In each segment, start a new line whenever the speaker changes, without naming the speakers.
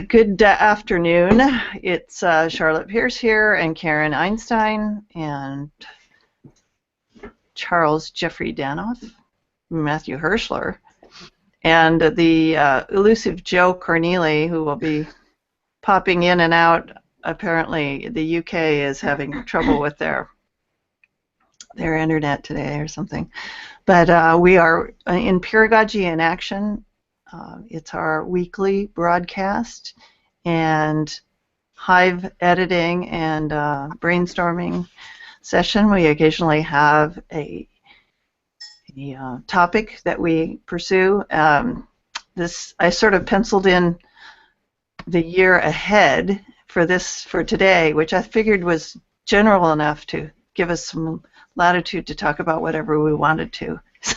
Good afternoon. It's Charlotte Pierce here, and Karen Einstein, and Charles Jeffrey Danoff, Matthew Hirschler, and the elusive Joe Corneli, who will be popping in and out. Apparently, the UK is having trouble with their internet today or something. But we are in Peeragogy in Action. It's our weekly broadcast and Hive editing and brainstorming session. We occasionally have a topic that we pursue. I sort of penciled in the year ahead for today, which I figured was general enough to give us some latitude to talk about whatever we wanted to. So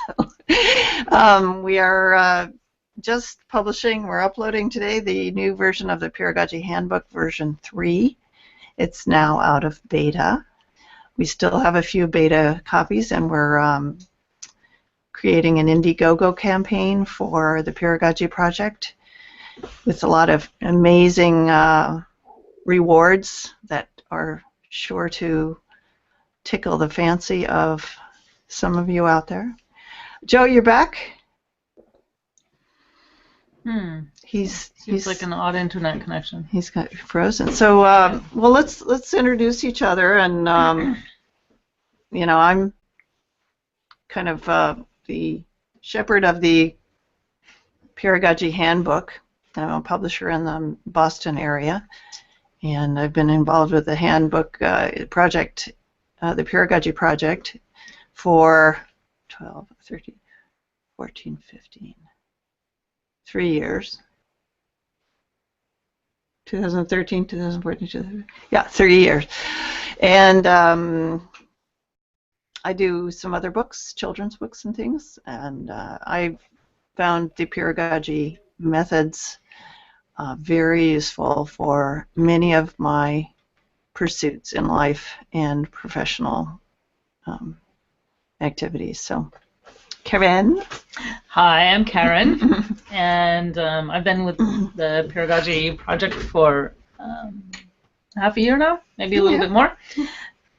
we are just publishing, we're uploading today the new version of the Peeragogy Handbook, version 3. It's now out of beta. We still have a few beta copies, and we're creating an Indiegogo campaign for the Peeragogy project with a lot of amazing rewards that are sure to tickle the fancy of some of you out there. Joe, you're back? He's
like an odd internet connection.
He's got frozen. So, well, let's introduce each other, and you know, I'm kind of the shepherd of the Peeragogy Handbook. I'm a publisher in the Boston area, and I've been involved with the handbook project, the Peeragogy project, for 12, 13, 14, 15. 3 years. 2013, 2014, 2015. Yeah, 3 years. And I do some other books, children's books and things, and I found the Peeragogy methods very useful for many of my pursuits in life and professional activities. So, Karen.
Hi, I'm Karen, and I've been with the Peeragogy project for half a year now, maybe a little bit more,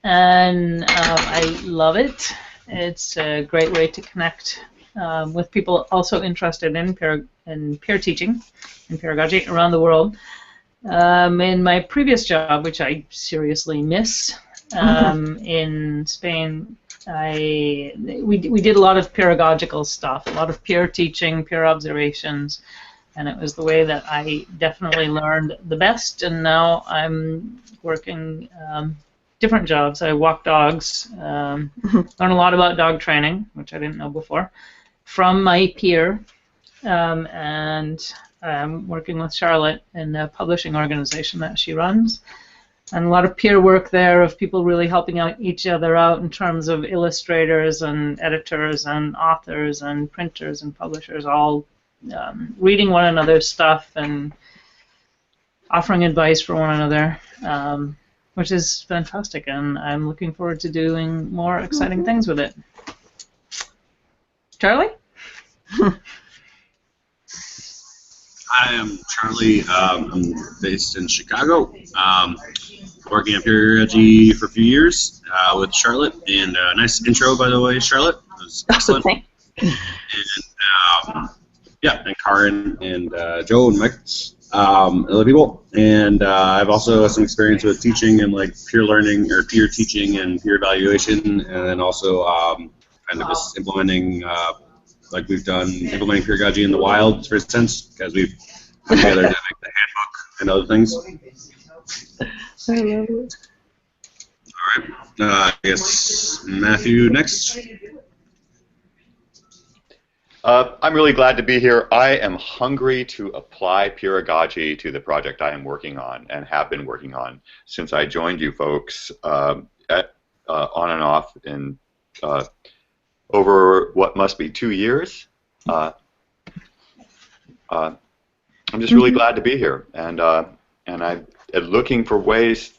and I love it. It's a great way to connect with people also interested in peer teaching and peeragogy around the world. In my previous job, which I seriously miss, in Spain, we did a lot of peeragogical stuff, a lot of peer teaching, peer observations, and it was the way that I definitely learned the best. And now I'm working different jobs. I walk dogs, learn a lot about dog training, which I didn't know before, from my peer, and I'm working with Charlotte in the publishing organization that she runs. And a lot of peer work there of people really helping out each other out in terms of illustrators and editors and authors and printers and publishers, all reading one another's stuff and offering advice for one another, which is fantastic. And I'm looking forward to doing more exciting things with it. Charlie?
Hi, I'm Charlie. I'm based in Chicago. Working at Peeragogy for a few years with Charlotte. And nice intro, by the way, Charlotte. It was excellent. And yeah, and Karen and Joe and Mike, other people. And I've also had some experience with teaching and like peer learning or peer teaching and peer evaluation, and then also kind of just implementing. Like we've done implementing Peeragogy in the wild, for instance, because we've put together the handbook and other things.
I love it.
All right, I guess Matthew next.
I'm really glad to be here. I am hungry to apply Peeragogy to the project I am working on and have been working on since I joined you folks on and off in over what must be 2 years. I'm just really glad to be here, and I'm looking for ways,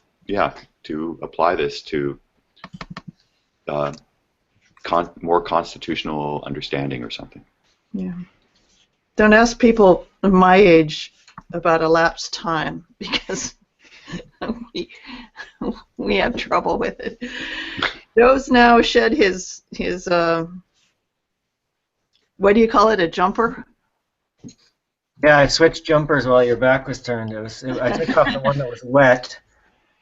to apply this to more constitutional understanding or something.
Yeah. Don't ask people my age about elapsed time because we, we have trouble with it. Joe's now shed his what do you call it, a jumper?
Yeah, I switched jumpers while your back was turned. I took off the one that was wet,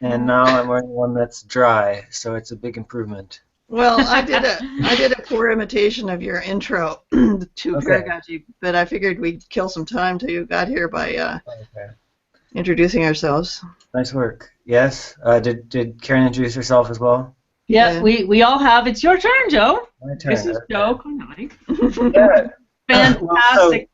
and now I'm wearing one that's dry, so it's a big improvement.
Well, I did a poor imitation of your intro to Peeragogy, but I figured we'd kill some time till you got here by introducing ourselves.
Nice work. Yes. Did Karen introduce herself as well?
Yeah, we all have. It's your turn, Joe.
My turn.
This is Joe Konami.
Yeah.
Fantastic.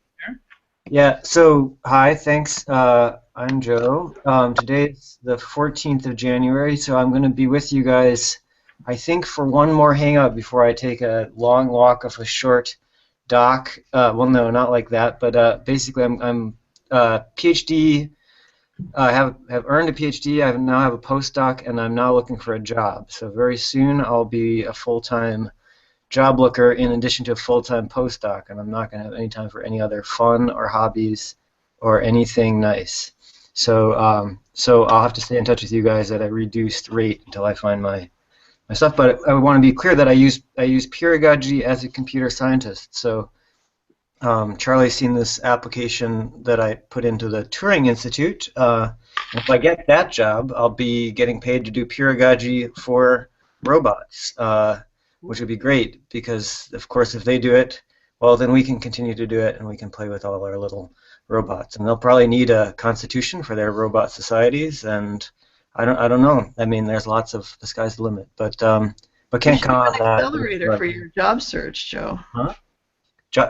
Yeah, so hi, thanks. I'm Joe. Today's the 14th of January, so I'm going to be with you guys, I think, for one more hangout before I take a long walk off a short dock. Well, no, not like that, but basically I'm PhD. I have earned a PhD. I now have a postdoc, and I'm now looking for a job. So very soon I'll be a full-time job looker in addition to a full-time postdoc, and I'm not going to have any time for any other fun or hobbies or anything nice. So so I'll have to stay in touch with you guys at a reduced rate until I find my stuff. But I want to be clear that I use Peeragogy as a computer scientist. So Charlie's seen this application that I put into the Turing Institute. If I get that job, I'll be getting paid to do Peeragogy for robots. Which would be great because, of course, if they do it, well, then we can continue to do it and we can play with all our little robots. And they'll probably need a constitution for their robot societies, and I don't know. I mean, there's lots of, the sky's the limit, but can't count on that.
Accelerator for your job search, Joe.
Huh?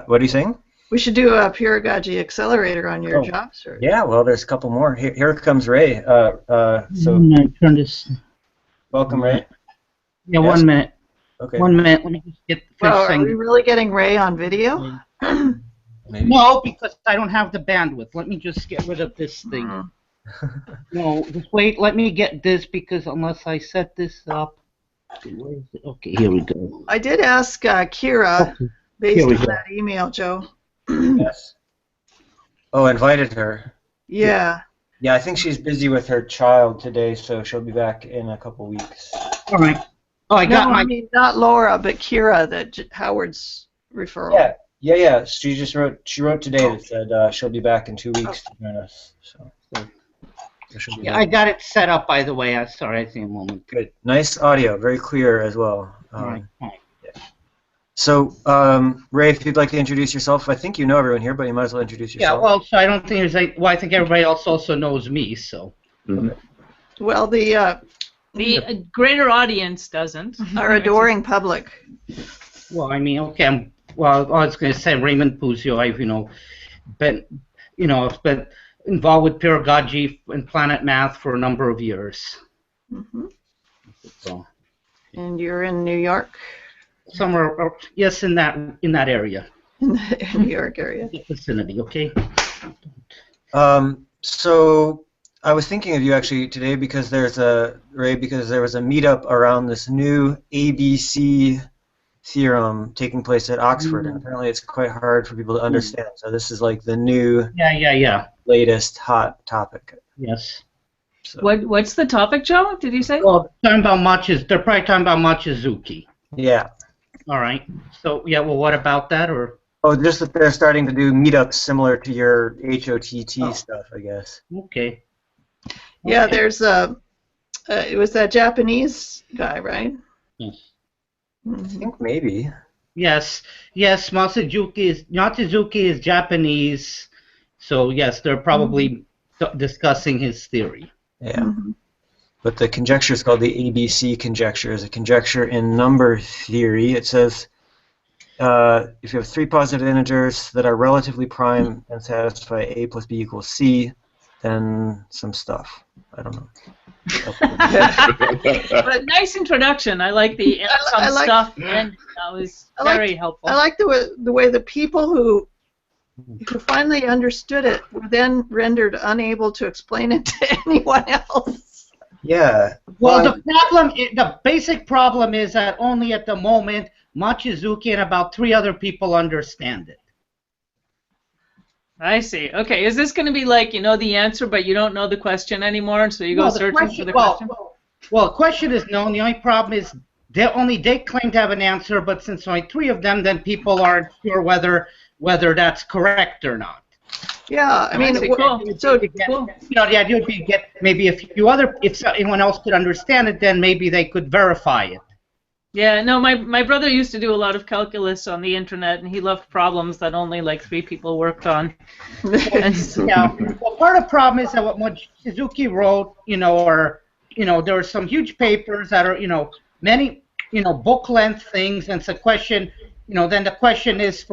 What are you saying?
We should do a Peeragogy accelerator on your job search.
Yeah, well, there's a couple more. Here comes Ray.
So turn this.
Welcome, Ray.
Yeah,
Yes?
1 minute.
Okay.
1 minute. Let me just get the first
Well, are
thing.
we really getting Ray on video?
Maybe.
No, because I don't have the bandwidth. Let me just get rid of this thing. No, just wait. Let me get this because unless I set this up. Where is it? Okay, here we go.
I did ask Kira, based
Here we
on
go.
that email, Joe.
Yes. Oh, invited her.
Yeah.
Yeah, I think she's busy with her child today, so she'll be back in a couple weeks.
All right. Oh, I got
No,
my.
I mean not Laura, but Kira, that Howard's referral.
Yeah. She just wrote. She wrote today that said she'll be back in 2 weeks to join us. So she'll be
Yeah,
back.
I got it set up, by the way. I'm sorry, I see a moment.
Good. Nice audio, very clear as well.
All right.
So, Ray, if you'd like to introduce yourself, I think you know everyone here, but you might as well introduce
Yeah,
yourself.
well, so I don't think there's any. Well, I think everybody else also knows me, so.
Well, the
greater audience doesn't.
our adoring public.
Well, I mean, okay. Well, I was going to say Raymond Puzio. I've been involved with Peeragogy and Planet Math for a number of years.
Mm-hmm.
So
And you're in New York,
somewhere, yes, in that area,
in the New York area.
the vicinity. Okay.
So I was thinking of you actually today because there was a meetup around this new ABC theorem taking place at Oxford, and apparently it's quite hard for people to understand. So this is like the new, latest hot topic.
Yes.
So,
What's the topic, Joe? Did you say?
Well, they're probably talking about Machizuki.
yeah.
All right. So yeah. Well, what about that? Or
Oh, just that they're starting to do meetups similar to your HOTT stuff, I guess.
okay.
Yeah,
Okay.
there's it was that Japanese guy, right?
Yes.
I think maybe.
Yes. Machizuki is Japanese, so yes, they're probably discussing his theory.
Yeah.
Mm-hmm.
But the conjecture is called the ABC conjecture. It's a conjecture in number theory. It says if you have three positive integers that are relatively prime and satisfy A plus B equals C, then some stuff. I don't know.
But nice introduction. I like the some stuff, and that was very helpful.
I like the way the people who finally understood it were then rendered unable to explain it to anyone else.
Yeah.
Well, the basic problem is that only at the moment Machizuki and about 3 other people understand it.
I see. Okay, is this going to be like you know the answer, but you don't know the question anymore, and so you go
Well, the
searching for
question,
the question?
well, the question is known. The only problem is they claim to have an answer, but since only 3 of them, then people aren't sure whether that's correct or not.
Yeah, I mean,
see. Cool.
so
Cool.
You know, the idea would be to get maybe a few other, if anyone else could understand it, then maybe they could verify it.
Yeah, no, my brother used to do a lot of calculus on the internet, and he loved problems that only like 3 people worked on. And so,
Yeah. Well, part of the problem is that what Mochizuki wrote, you know, or there are some huge papers that are, many, book length things, and it's a question, then the question is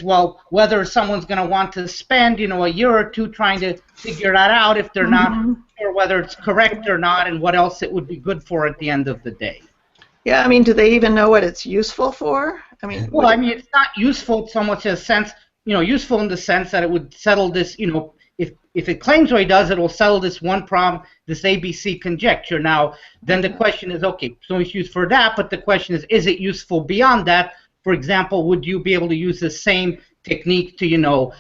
well, whether someone's going to want to spend, a year or two trying to figure that out if they're not sure whether it's correct or not, and what else it would be good for at the end of the day.
yeah, I mean, do they even know what it's useful for? I mean,
Well, I mean, it's not useful so much in a sense, useful in the sense that it would settle this, if it claims what it does, it'll settle this one problem, this ABC conjecture. Now, then the question is, okay, so it's used for that, but the question is it useful beyond that? For example, would you be able to use the same technique to,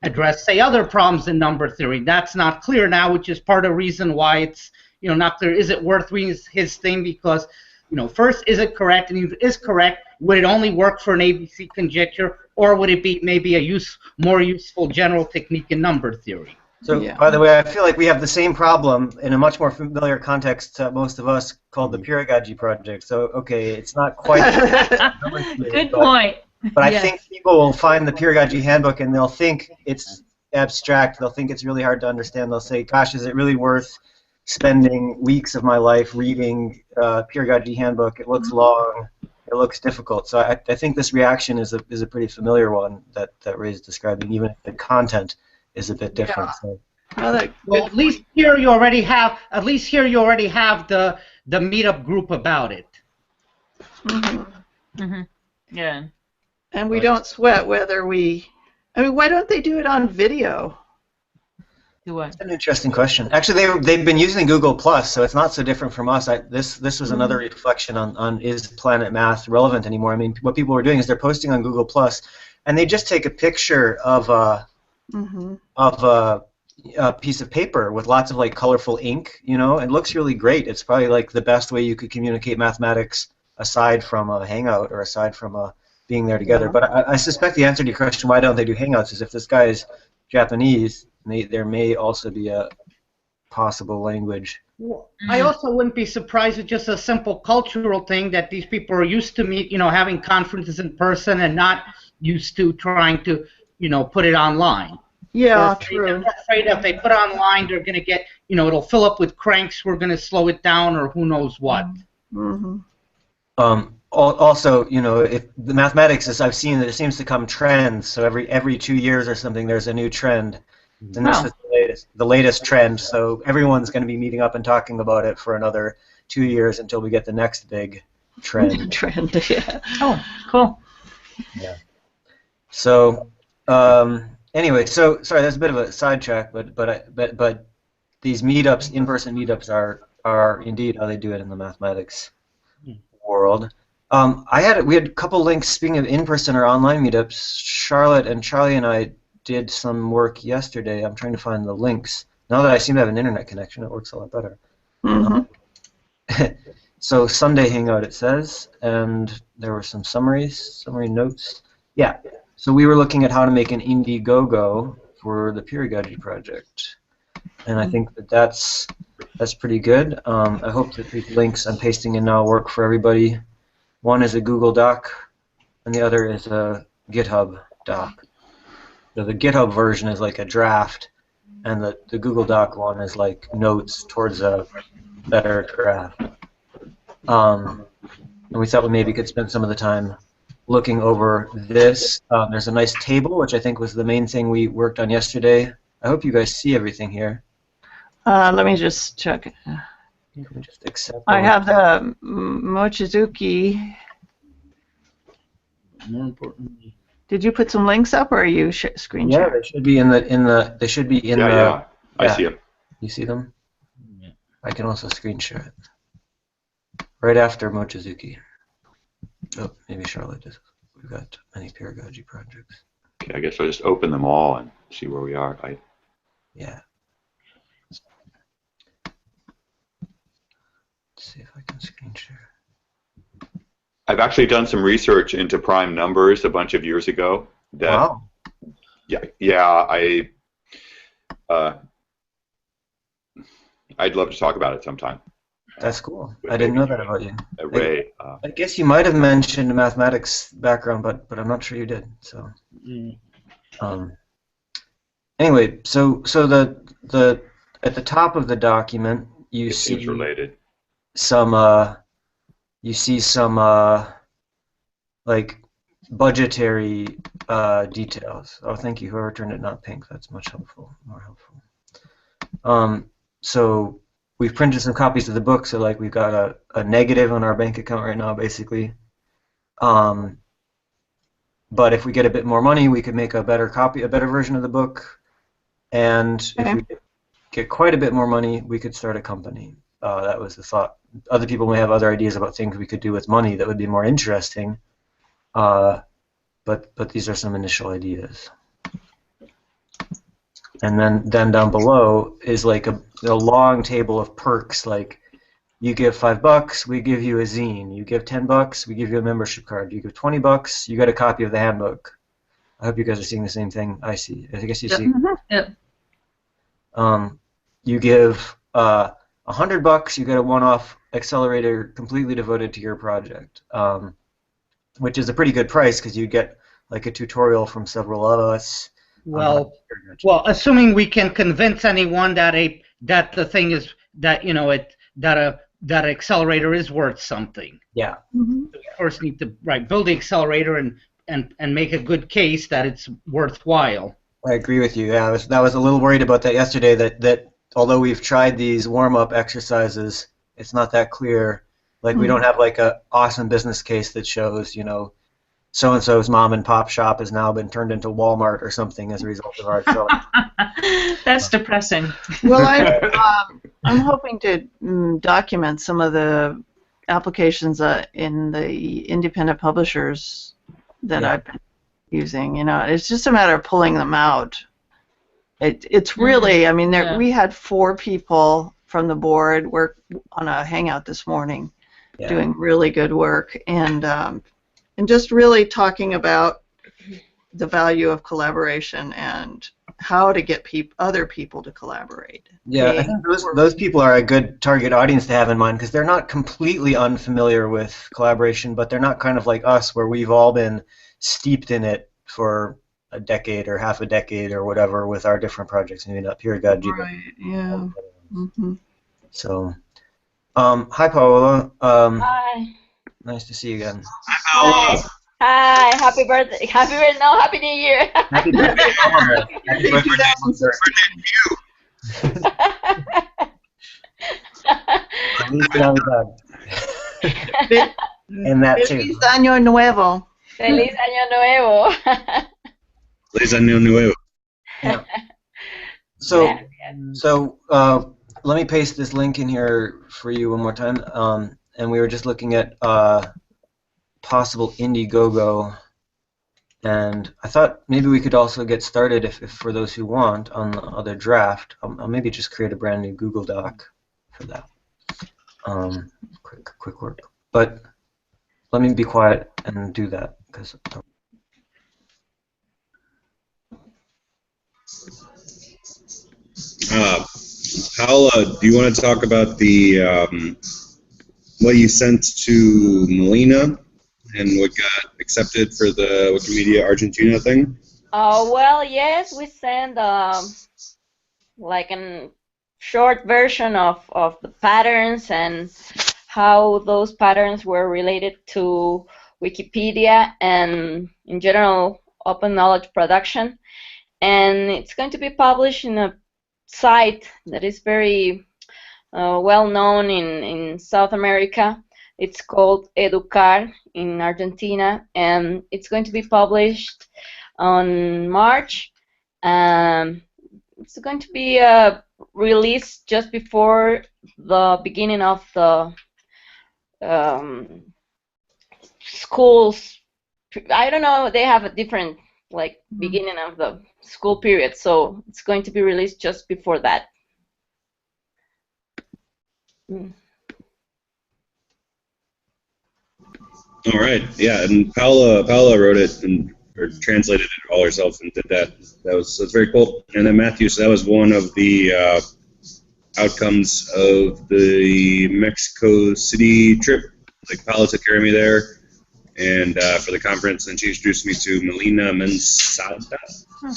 address, say, other problems in number theory? That's not clear now, which is part of the reason why it's, not clear. Is it worth reading his thing? Because, first, is it correct? And if it is correct, would it only work for an ABC conjecture, or would it be maybe a more useful general technique in number theory?
So,
Yeah.
by the way, I feel like we have the same problem in a much more familiar context to most of us called the Peeragogy project. So, okay, it's not quite...
good point.
But I
Yes.
think people will find the Peeragogy Handbook and they'll think it's abstract. They'll think it's really hard to understand. They'll say, gosh, is it really worth spending weeks of my life reading Peeragogy Handbook? It looks long. It looks difficult. So I think this reaction is a pretty familiar one that Ray is describing, even if the content is a bit different. So.
Well, at least here you already have the meetup group about it.
Yeah.
And we don't sweat whether we... I mean, why don't they do it on video?
Do what?
That's an interesting question. Actually, they've been using Google Plus, so it's not so different from us. This was another reflection on is Planet Math relevant anymore? I mean, what people were doing is they're posting on Google Plus, and they just take a picture of a piece of paper with lots of like colorful ink. It looks really great. It's probably like the best way you could communicate mathematics aside from a Hangout or aside from being there together. But I suspect the answer to your question, why don't they do Hangouts, is if this guy is Japanese, there may also be a possible language.
Well, I also wouldn't be surprised with just a simple cultural thing that these people are used to having conferences in person and not used to trying to, put it online.
Yeah,
They're
true.
afraid if they put it online, they're going to get, it'll fill up with cranks who are going to slow it down or who knows what.
Also, if the mathematics is, I've seen that it seems to come trends. So every 2 years or something, there's a new trend, and this is the latest trend. So everyone's going to be meeting up and talking about it for another 2 years until we get the next big trend.
Yeah.
Oh, cool.
Yeah. So anyway, so sorry, that's a bit of a sidetrack, but these meetups, in-person meetups, are indeed how they do it in the mathematics world. We had a couple links, speaking of in-person or online meetups. Charlotte and Charlie and I did some work yesterday. I'm trying to find the links. Now that I seem to have an internet connection, it works a lot better. So Sunday Hangout, it says, and there were some summary notes. Yeah, so we were looking at how to make an Indiegogo for the Peeragogy project. And I think that's pretty good. I hope that these links I'm pasting in now work for everybody. One is a Google Doc, and the other is a GitHub doc. So the GitHub version is like a draft, and the Google Doc one is like notes towards a better draft. And we thought we maybe could spend some of the time looking over this. There's a nice table, which I think was the main thing we worked on yesterday. I hope you guys see everything here.
Let me just check.
Just accept.
I have the Mochizuki.
More importantly.
Did you put some links up, or are you screen
Yeah,
sharing?
they should be in the. They should be in the.
Yeah, I see them.
You see them?
Yeah.
I can also screen share it. Right after Mochizuki. Oh, maybe Charlotte does. We've got many Peeragogy projects.
Okay, I guess I'll just open them all and see where we are.
Yeah. Let's see if I can screen share.
I've actually done some research into prime numbers a bunch of years ago.
Wow.
Yeah, I'd love to talk about it sometime.
That's cool. I didn't know that about you.
Ray.
I guess you might have mentioned a mathematics background, but I'm not sure you did. So, anyway, so the at the top of the document you
It
see
seems related.
some like budgetary details. Oh, thank you. Whoever turned it not pink, that's much more helpful. So we've printed some copies of the book, so like we've got a negative on our bank account right now, basically. But if we get a bit more money, we could make a better version of the book. And if we get quite a bit more money, we could start a company. That was the thought. Other people may have other ideas about things we could do with money that would be more interesting. But these are some initial ideas. And then down below is like a long table of perks, like you give $5, we give you a zine. You give $10, we give you a membership card. You give $20, you get a copy of the handbook. I hope you guys are seeing the same thing I see. I guess you see.
Yep.
You give $100, you get a one-off accelerator completely devoted to your project, which is a pretty good price because you get like a tutorial from several of us.
Well, assuming we can convince anyone that the thing is that that accelerator is worth something.
Yeah.
So we first need to build the accelerator and make a good case that it's worthwhile.
I agree with you. Yeah, I was a little worried about that yesterday. That although we've tried these warm-up exercises, it's not that clear. Like we don't have like a awesome business case that shows so-and-so's mom and pop shop has now been turned into Walmart or something as a result of our show.
That's depressing.
Well, I'm hoping to document some of the applications in the independent publishers that I've been using. It's just a matter of pulling them out. It's really, I mean, we had 4 people from the board work on a hangout this morning, doing really good work, and just really talking about the value of collaboration and how to get other people to collaborate.
Yeah, I think those people are a good target audience to have in mind because they're not completely unfamiliar with collaboration, but they're not kind of like us where we've all been steeped in it for a decade or half a decade or whatever with our different projects. Maybe not Peeragogy.
Right, yeah.
So, hi, Paola.
Hi.
Nice to see you again.
Hi. Hi. Happy birthday. No, Happy New Year.
Happy birthday, Paola. Happy birthday and that too.
Feliz Año Nuevo.
Feliz Año Nuevo.
Feliz Año Nuevo.
Yeah. So let me paste this link in here for you one more time. And we were just looking at possible Indiegogo, and I thought maybe we could also get started, if for those who want, on the other draft. I'll maybe just create a brand new Google Doc for that. Quick work. But let me be quiet and do that because.
Paola, do you want to talk about the what you sent to Melina and what got accepted for the Wikimedia Argentina thing?
Well, yes, we sent like a short version of the patterns and how those patterns were related to Wikipedia and, in general, open knowledge production. And it's going to be published in a site that is very well known in South America. It's called Educar in Argentina, and it's going to be published on March. It's going to be released just before the beginning of the schools. I don't know, they have a different like beginning of the school period, so it's going to be released just before that.
All right, yeah, and Paula wrote it and or translated it all herself and did that. That's very cool. And then Matthew, so that was one of the outcomes of the Mexico City trip. Like Paula took care of me there, and for the conference, and she introduced me to Melina Mensada. I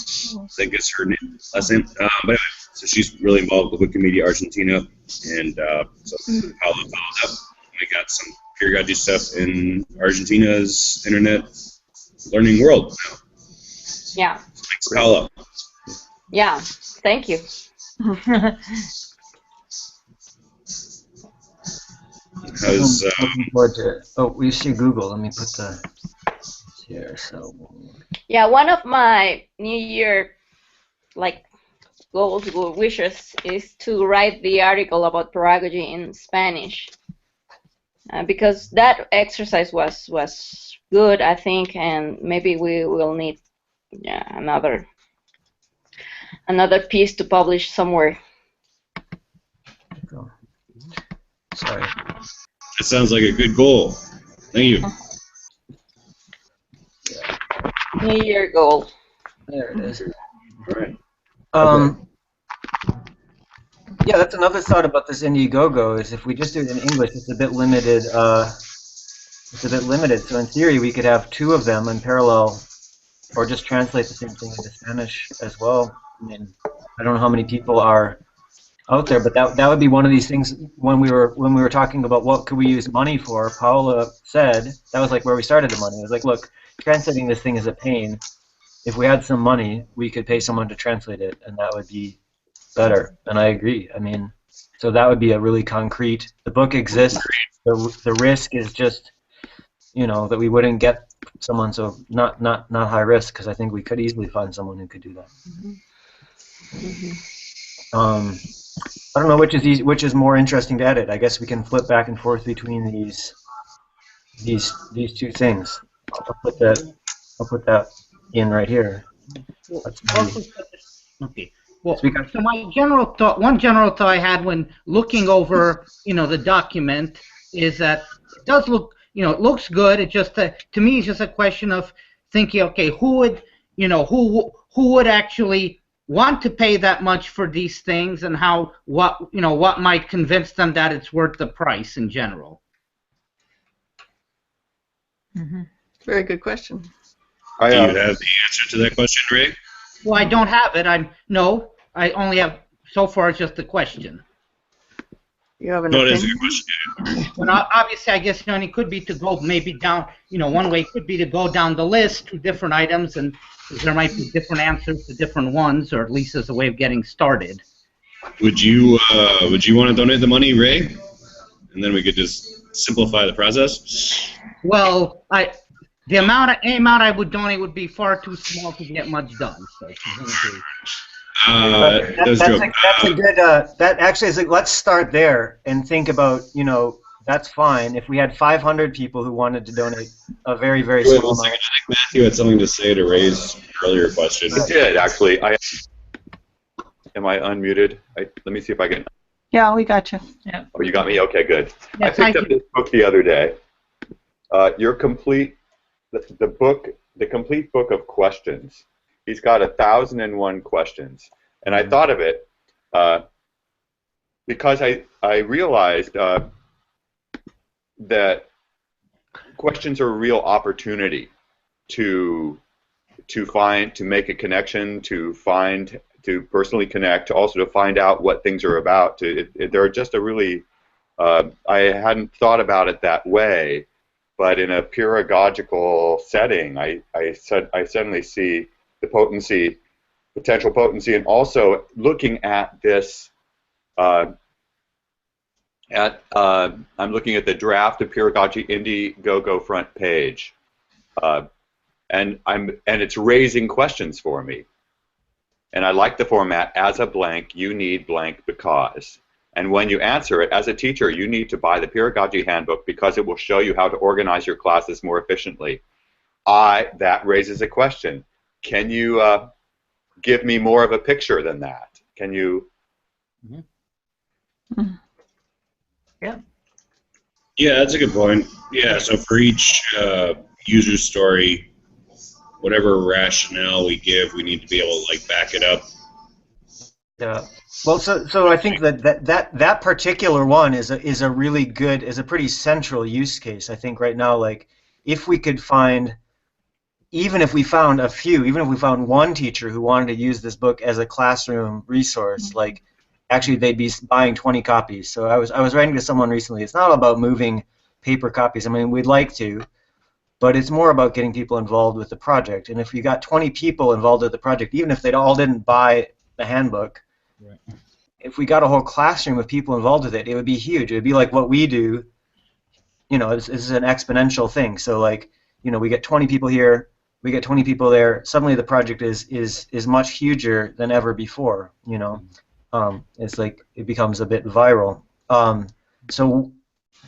think is her name, last name. But anyway, so she's really involved with Wikimedia Argentina, and so Paula followed up. We got some pedagogy stuff in Argentina's internet learning world now.
Yeah.
Thanks, Paula.
Yeah. Thank you.
How's,
looking forward to it. Oh, we see Google. Let me put the here. So.
Yeah, one of my New Year goals or wishes is to write the article about pedagogy in Spanish, because that exercise was good, I think, and maybe we will need another piece to publish somewhere.
Oh. Sorry.
That sounds like a good goal. Thank you.
New Year goal.
There it is.
All right.
Yeah, that's another thought about this Indiegogo is if we just do it in English, it's a bit limited. So in theory, we could have two of them in parallel, or just translate the same thing into Spanish as well. I mean, I don't know how many people are out there, but that would be one of these things. When we were talking about what could we use money for, Paula said that was like where we started the money. It was like, look, translating this thing is a pain. If we had some money, we could pay someone to translate it, and that would be better. And I agree. I mean, so that would be a really concrete. The book exists. The risk is just, that we wouldn't get someone. So not high risk, because I think we could easily find someone who could do that. I don't know which is more interesting to edit. I guess we can flip back and forth between these two things. I'll put that in right here.
Okay. Well, so one general thought I had when looking over, the document is that it does look, it looks good. It just, to me, it's just a question of thinking, okay, who would actually want to pay that much for these things, and what might convince them that it's worth the price in general.
Very good question.
Do you have the answer to that question, Ray?
Well, I don't have it. I only have, so far, it's just a question.
You have an
No, it
opinion?
is a good question.
But obviously, I guess, it could be to go maybe down, one way could be to go down the list to different items, and there might be different answers to different ones, or at least as a way of getting started.
Would you want to donate the money, Ray? And then we could just simplify the process?
Well, the amount I would donate would be far too small to get much done. So
that's a good. That actually is. Let's start there and think about. That's fine. If we had 500 people who wanted to donate a very, very
Wait,
small
one
amount.
second. I think Matthew had something to say to Ray's earlier question.
I did, actually. Am I unmuted? Let me see if I can.
Yeah, we got you.
Yeah.
Oh, you got me? Okay, good.
Yeah,
I picked up this book the other day. The complete book of questions. He's got 1,001 questions, and I thought of it because I realized that questions are a real opportunity to make a connection, to personally connect, also to find out what things are about. They're just a really I hadn't thought about it that way. But in a pedagogical setting, I suddenly see the potential potency, and also looking at this. I'm looking at the draft of Peeragogy Indiegogo front page, and it's raising questions for me. And I like the format as a blank. You need blank because. And when you answer it, as a teacher, you need to buy the Peeragogy Handbook because it will show you how to organize your classes more efficiently. That raises a question. can you give me more of a picture than that? Can you?
Yeah.
Yeah, that's a good point. Yeah, so for each user story, whatever rationale we give, we need to be able to like back it up.
Yeah. Well, so I think that particular one is a really good, is a pretty central use case. I think right now, like if we could find, even if we found a few, even if we found one teacher who wanted to use this book as a classroom resource, like actually they'd be buying 20 copies. So I was writing to someone recently. It's not about moving paper copies. I mean, we'd like to, but it's more about getting people involved with the project. And if we got 20 people involved with the project, even if they all didn't buy the handbook,
Right.
if we got a whole classroom of people involved with it, it would be huge. It would be like what we do. You know, it's an exponential thing. So like, you know, we get 20 people here, we get 20 people there. Suddenly the project is much huger than ever before. You know, it's like it becomes a bit viral. So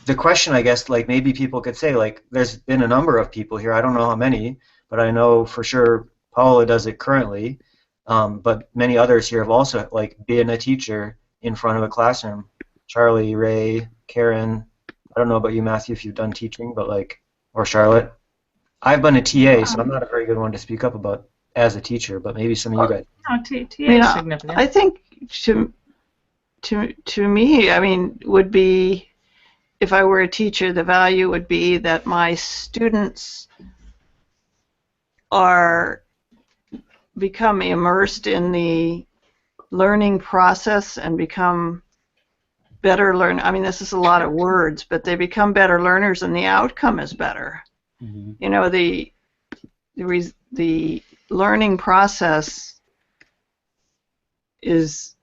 the question, I guess, like maybe people could say, like, there's been a number of people here. I don't know how many, but I know for sure Paula does it currently. But many others here have also like been a teacher in front of a classroom. Charlie, Ray, Karen. I don't know about you, Matthew, if you've done teaching, but like, or Charlotte. I've been a TA, so I'm not a very good one to speak up about as a teacher, but maybe some of you guys.
No, TA
I mean,
is significant.
I think to me, I mean, would be, if I were a teacher, the value would be that my students are become immersed in the learning process and become better learn. I mean, this is a lot of words, but they become better learners, and the outcome is better. You know, the learning process is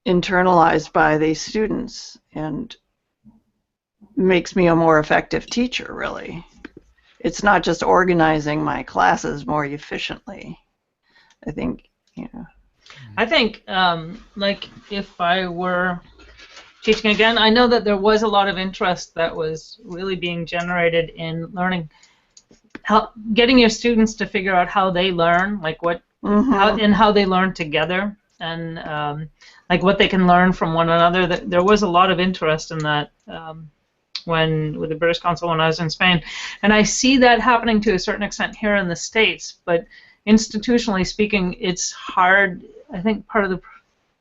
internalized by the students and makes me a more effective teacher, really. It's not just organizing my classes more efficiently. I think, you know.
I think, like, if I were teaching again, I know that there was a lot of interest that was really being generated in learning, getting your students to figure out how they learn, like what, how they learn together, and like what they can learn from one another. There was a lot of interest in that with the British Council when I was in Spain, and I see that happening to a certain extent here in the States. But institutionally speaking, it's hard. I think part of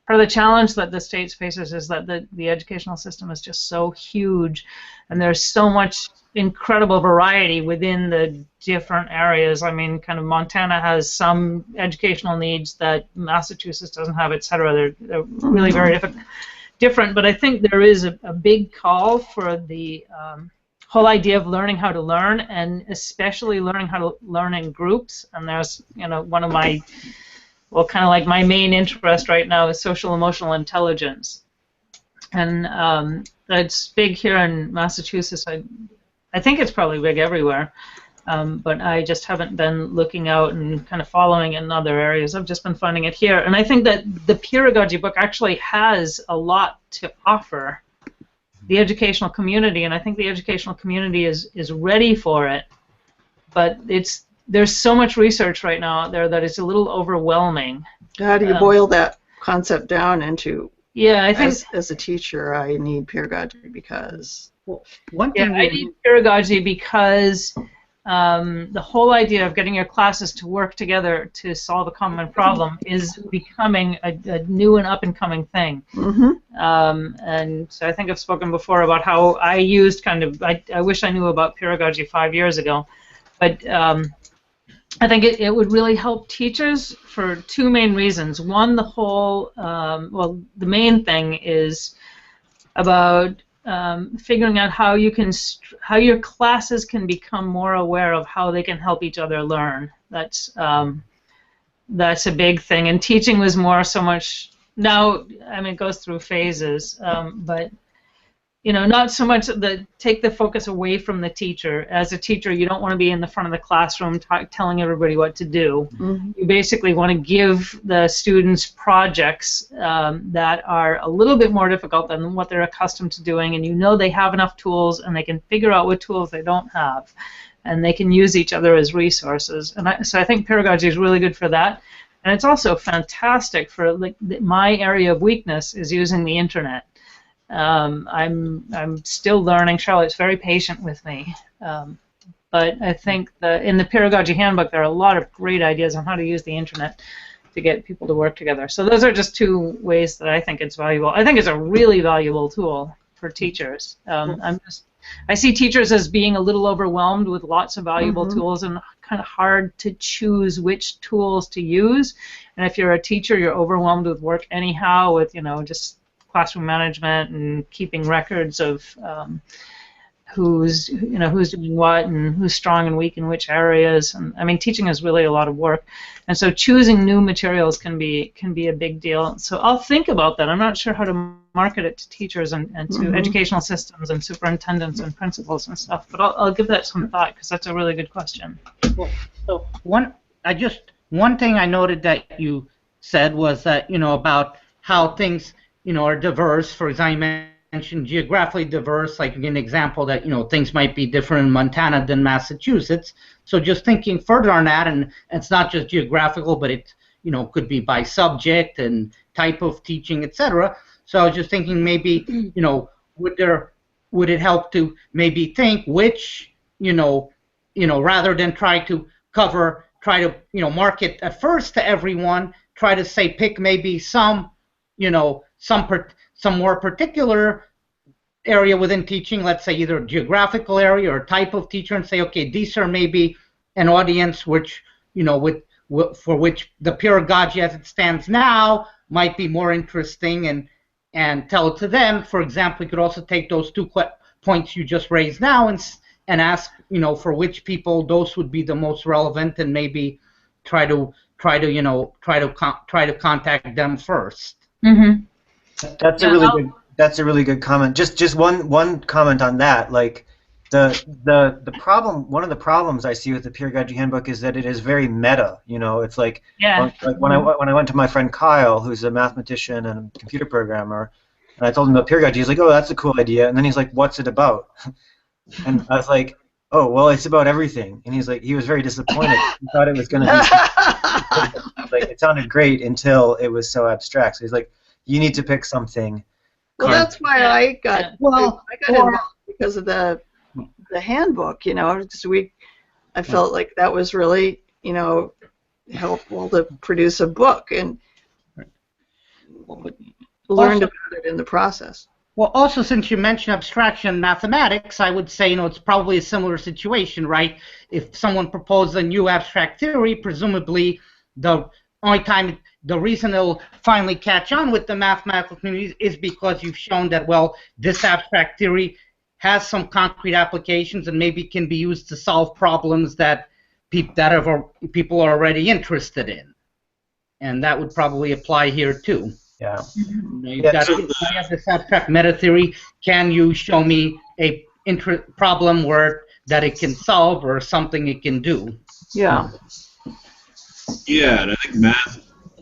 the challenge that the States faces is that the educational system is just so huge, and there's so much incredible variety within the different areas. I mean, kind of Montana has some educational needs that Massachusetts doesn't have, et cetera. They're really very different, but I think there is a big call for the whole idea of learning how to learn, and especially learning how to learn in groups. And there's, you know, one of my, well, kind of like my main interest right now is social emotional intelligence, and it's big here in Massachusetts. I think it's probably big everywhere, but I just haven't been looking out and kind of following it in other areas. I've just been finding it here, and I think that the Peeragogy book actually has a lot to offer the educational community, and I think the educational community is ready for it, but there's so much research right now out there that it's a little overwhelming.
How do you boil that concept down into?
Yeah, I think
as a teacher, I need peeragogy because.
Well, one thing
I need peeragogy because the whole idea of getting your classes to work together to solve a common problem is becoming a new and up-and-coming thing. And so I think I've spoken before about how I used I wish I knew about peeragogy 5 years ago, but I think it would really help teachers for two main reasons. One, the whole, well, the main thing is about figuring out how your classes can become more aware of how they can help each other learn. That's a big thing. And teaching was more so much now. I mean, it goes through phases, but you know, not so much take the focus away from the teacher. As a teacher, you don't want to be in the front of the classroom telling everybody what to do. You basically want to give the students projects that are a little bit more difficult than what they're accustomed to doing, and you know they have enough tools and they can figure out what tools they don't have. and they can use each other as resources. And so I think peeragogy is really good for that. And it's also fantastic for, like, my area of weakness is using the internet. I'm still learning. Charlotte's very patient with me. But I think in the Peeragogy Handbook, there are a lot of great ideas on how to use the internet to get people to work together. So those are just two ways that I think it's valuable. I think it's a really valuable tool for teachers. I see teachers as being a little overwhelmed with lots of valuable tools and kind of hard to choose which tools to use. And if you're a teacher, you're overwhelmed with work anyhow, with, you know, just classroom management and keeping records of who's doing what and who's strong and weak in which areas. And I mean, teaching is really a lot of work, and so choosing new materials can be a big deal. So I'll think about that. I'm not sure how to market it to teachers and to educational systems and superintendents and principals and stuff, but I'll give that some thought, because that's a really good question.
Well, so one thing I noted that you said was that, you know, about how things, you know, are diverse. For example, you mentioned geographically diverse, like an example that, you know, things might be different in Montana than Massachusetts. So just thinking further on that, and it's not just geographical, but it, you know, could be by subject and type of teaching, etc. So I was just thinking, maybe, you know, would it help to maybe think which, you know, rather than try to market at first to everyone, try to say pick maybe some, you know, some more particular area within teaching, let's say either geographical area or type of teacher, and say, okay, these are maybe an audience which, you know, for which the peeragogy as it stands now might be more interesting, and tell it to them. For example, you could also take those 2 points you just raised now and ask, you know, for which people those would be the most relevant, and maybe try to contact them first.
Mm-hmm.
That's a really good comment. Just one comment on that. Like the problem, one of the problems I see with the Peeragogy Handbook is that it is very meta. You know, it's like, when I went to my friend Kyle, who's a mathematician and a computer programmer, and I told him about peeragogy, he's like, oh, that's a cool idea. And then he's like, what's it about? And I was like, oh, well, it's about everything. And he's like, he was very disappointed. He thought it was going to be like, it sounded great until it was so abstract. So he's like, you need to pick something.
Well, that's why I got involved, because of the handbook. You know, I felt like that was really, you know, helpful to produce a book, and learned about it in the process.
Well, also, since you mentioned abstraction mathematics, I would say, you know, it's probably a similar situation, right? If someone proposed a new abstract theory, presumably the only time, the reason it'll finally catch on with the mathematical community is because you've shown that, well, this abstract theory has some concrete applications and maybe can be used to solve problems that people are already interested in. And that would probably apply here, too.
Yeah.
You have this abstract meta theory. Can you show me a problem that it can solve, or something it can do?
Yeah.
Yeah, and I think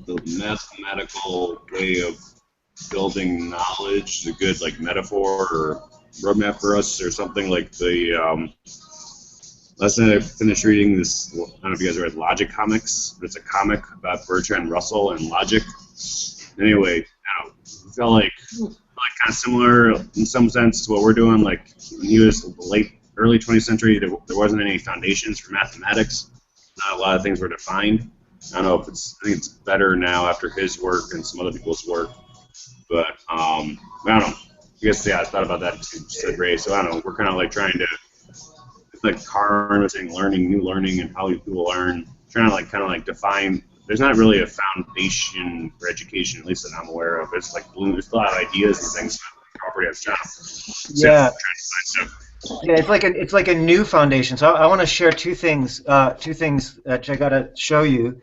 the mathematical way of building knowledge is a good, like, metaphor or roadmap for us, or something like the last night I finished reading this. I don't know if you guys read Logic Comics, but it's a comic about Bertrand Russell and logic. Anyway, I felt like kind of similar in some sense to what we're doing. Like, when he was early 20th century, there wasn't any foundations for mathematics. Not a lot of things were defined. I don't know if I think it's better now after his work and some other people's work. But I don't know. I guess, yeah, I thought about that because you said Ray. So I don't know. We're kind of like trying to, it's like Carn was saying, new learning, and how people learn. Trying to kind of define. There's not really a foundation for education, at least that I'm aware of. It's like there's a lot of ideas and things, but already have jobs.
Yeah. Yeah, it's like a new foundation. So I want to share two things that I gotta show you.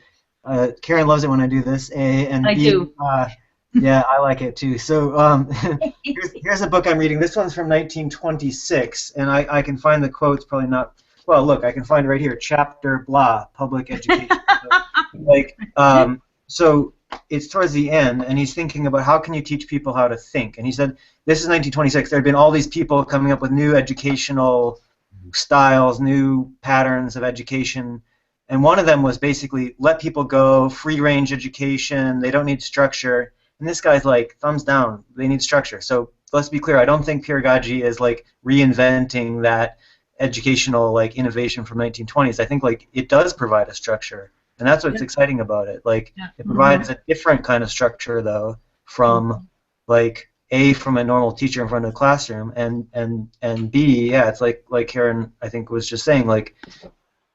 Karen loves it when I do this. I do. Yeah, I like it too. So here's a book I'm reading. This one's from 1926, and I can find the quotes. Probably not. Well, look, I can find it right here. Chapter blah, public education. So it's towards the end, and he's thinking about how can you teach people how to think. And he said, this is 1926. There had been all these people coming up with new educational styles, new patterns of education. And one of them was basically let people go, free range education, they don't need structure. And this guy's like, thumbs down, they need structure. So let's be clear, I don't think peeragogy is like reinventing that educational like innovation from 1920s. I think like it does provide a structure. And that's what's exciting about it. Like it provides a different kind of structure though from like A, from a normal teacher in front of the classroom, and B, yeah, it's like Karen I think was just saying, like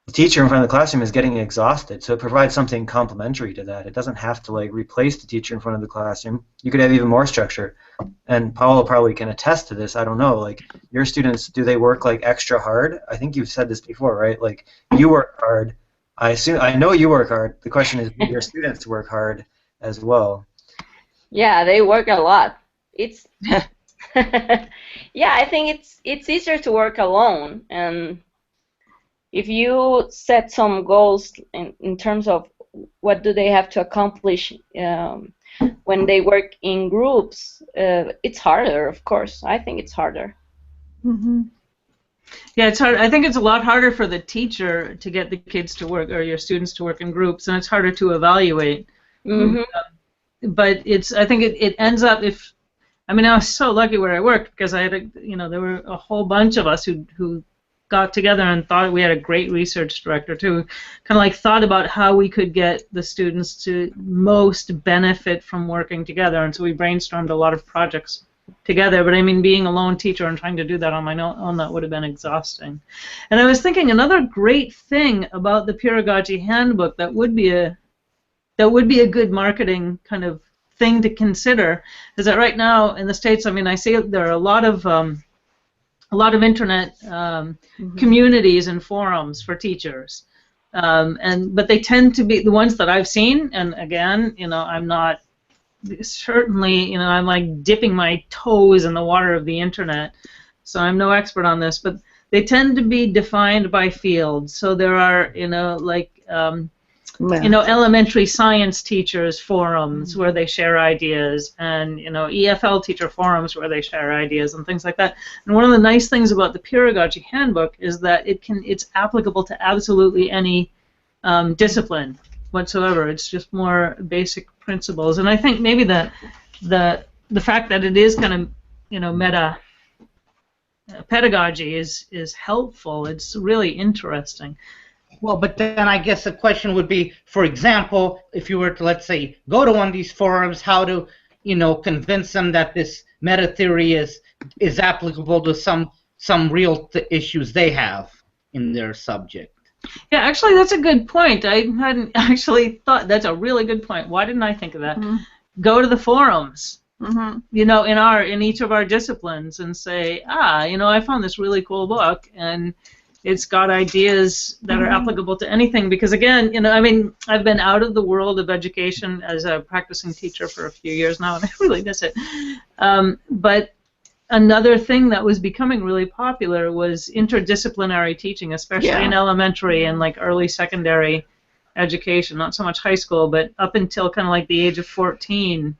the teacher in front of the classroom is getting exhausted, so it provides something complementary to that. It doesn't have to like replace the teacher in front of the classroom. You could have even more structure. And Paolo probably can attest to this. I don't know, like your students, do they work like extra hard? I think you've said this before, right? Like you work hard. I know you work hard. The question is, do your students work hard as well?
Yeah, they work a lot. It's yeah, I think it's easier to work alone, and if you set some goals in terms of what do they have to accomplish when they work in groups, it's harder, of course. I think it's harder.
Mm-hmm.
Yeah, it's hard. I think it's a lot harder for the teacher to get the kids to work or your students to work in groups, and it's harder to evaluate.
Mm-hmm.
But I think it ends up I was so lucky where I worked because I had there were a whole bunch of us who got together and thought we had a great research director too, kind of like thought about how we could get the students to most benefit from working together, and so we brainstormed a lot of projects together. But I mean, being a lone teacher and trying to do that on my own, that would have been exhausting. And I was thinking another great thing about the Peeragogy Handbook that would be a good marketing kind of thing to consider is that right now in the States, I see there are a lot of internet communities and forums for teachers, but they tend to be the ones that I've seen. And again, I'm not certainly, I'm like dipping my toes in the water of the internet, so I'm no expert on this. But they tend to be defined by fields. So there are, elementary science teachers forums where they share ideas, and EFL teacher forums where they share ideas and things like that. And one of the nice things about the Peeragogy Handbook is that it's applicable to absolutely any discipline whatsoever. It's just more basic principles. And I think maybe the fact that it is kind of meta pedagogy is helpful. It's really interesting.
Well, but then I guess the question would be, for example, if you were to, let's say, go to one of these forums, how to, convince them that this meta theory is applicable to some real issues they have in their subject.
Yeah, actually, that's a good point. I hadn't actually thought. That's a really good point. Why didn't I think of that? Mm-hmm. Go to the forums. Mm-hmm. In each of our disciplines, and say, I found this really cool book, and it's got ideas that are applicable to anything. Because again, I've been out of the world of education as a practicing teacher for a few years now, and I really miss it. But another thing that was becoming really popular was interdisciplinary teaching, especially in elementary and like early secondary education, not so much high school, but up until kind of like the age of 14.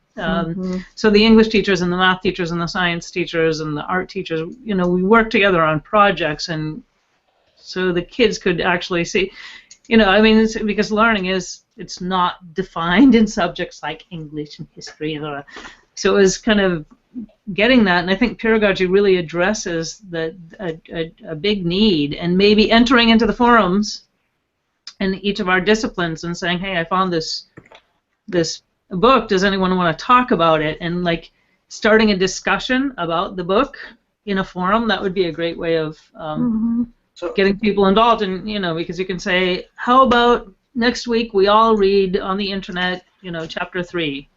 So the English teachers and the math teachers and the science teachers and the art teachers, we worked together on projects, and so the kids could actually see, it's because learning it's not defined in subjects like English and history. So it was kind of getting that, and I think peeragogy really addresses a big need, and maybe entering into the forums in each of our disciplines and saying, hey, I found this book, does anyone want to talk about it, and like starting a discussion about the book in a forum. That would be a great way of getting people involved, and because you can say, how about next week we all read on the internet chapter 3,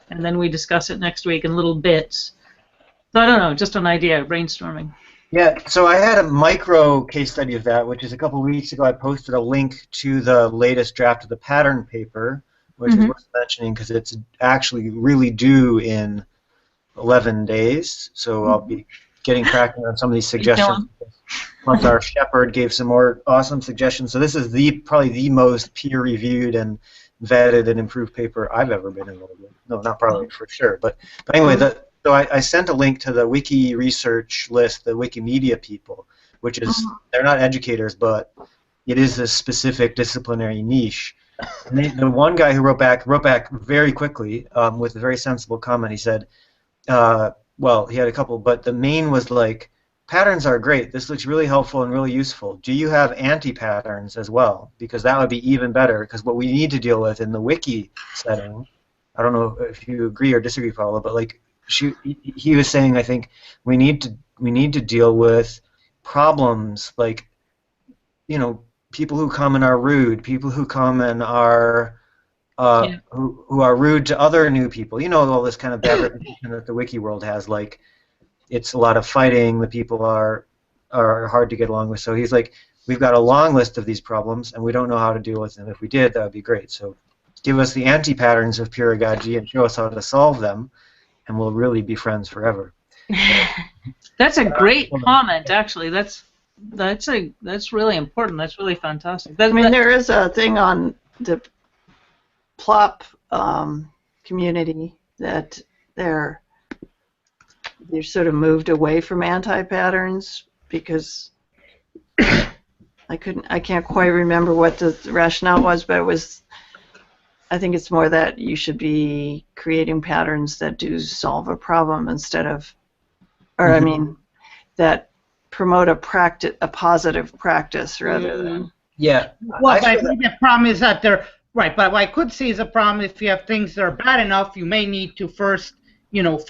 and then we discuss it next week in little bits. So I don't know, just an idea, brainstorming.
Yeah, so I had a micro case study of that, which is a couple of weeks ago I posted a link to the latest draft of the pattern paper, which is worth mentioning because it's actually really due in 11 days. So I'll be getting cracking on some of these suggestions. Plus our shepherd gave some more awesome suggestions. So this is probably the most peer-reviewed and vetted and improved paper I've ever been involved in. No, not probably, for sure. But anyway, so I sent a link to the wiki research list, the Wikimedia people. which is they're not educators, but it is a specific disciplinary niche. And the one guy who wrote back very quickly with a very sensible comment. He said, well, he had a couple, but the main was like, patterns are great. This looks really helpful and really useful. Do you have anti-patterns as well? Because that would be even better, because what we need to deal with in the wiki setting, I don't know if you agree or disagree, Paula, but like he was saying, I think we need to deal with problems like, you know, people who come and are rude, people who come and are who are rude to other new people. You know, all this kind of bad reputation that the wiki world has, like it's a lot of fighting, the people are hard to get along with. So he's like, we've got a long list of these problems and we don't know how to deal with them. If we did, that would be great. So give us the anti-patterns of peeragogy and show us how to solve them, and we'll really be friends forever.
That's a great comment, actually. That's really important. That's really fantastic.
I mean, there is a thing on the plop community that they're sort of moved away from anti-patterns because I can't quite remember what the rationale was, but it was, I think it's more that you should be creating patterns that do solve a problem instead of, or I mean, that promote a positive practice rather than.
Yeah.
Well, but I think the problem is that they're right. But what I could see is a problem if you have things that are bad enough, you may need to first, you know,